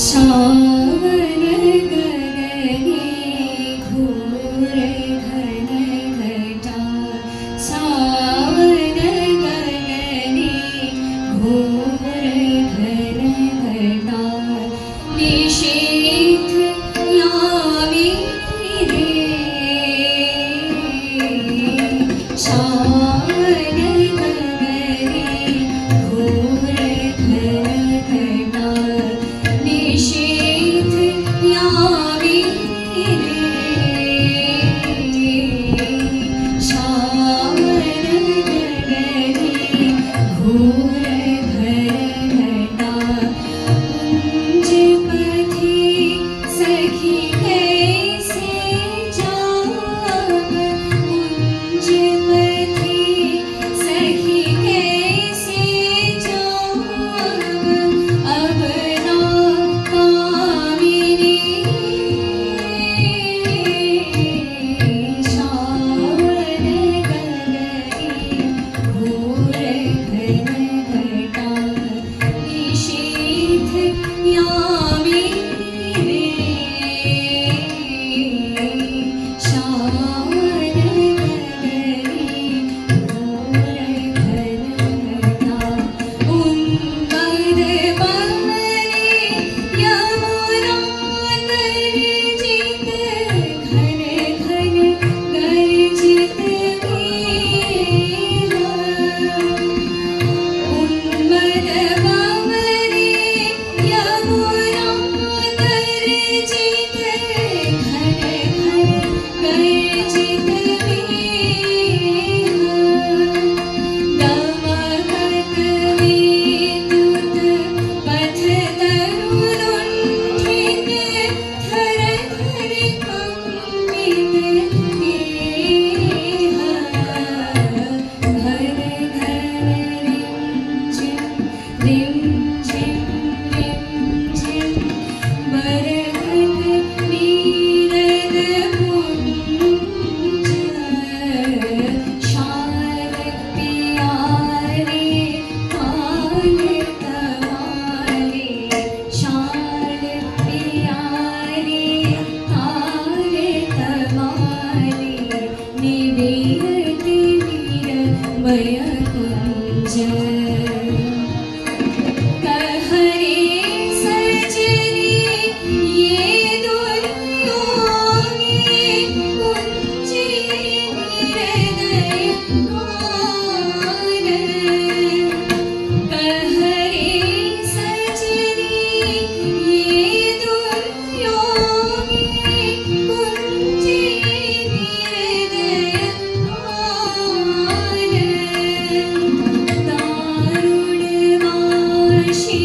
सावन गगने घोर घन घटा सावन गगने घोर घन घटा निशीथ यामी रे सावन गगने घोर घन घटा निशीथ यामी रे सावन गगने घोर घन घटा कुंज पथि सखी कैसे जाव कुंज पथि सखी कैसे जाव अब ना पाविनी सावन गगने घोर घन घटा निशीथ यामी रे सावन गगने घोर घन घटा उन्मद बहरे यमुना गर्जित घन घन गर्जित मेघ उन्मद बहरे यमुना गर्जित घन घन गर्जित मेघ दमकत विद्युत पथ तरुलुण्ठित थर थर कंपित देह घन घन रिमझिम रिमझिम बरखत नीरद पुंज शाल पियारे ताल तवाले शाल पियारे ताल तवाले निवेद नीरमय कुंज कहरे सजनी ये दुर्योगी कुंजी हृदय गान कहरे सजनी ये दुर्योगी कुंजी हृदय गान दारुण वाशी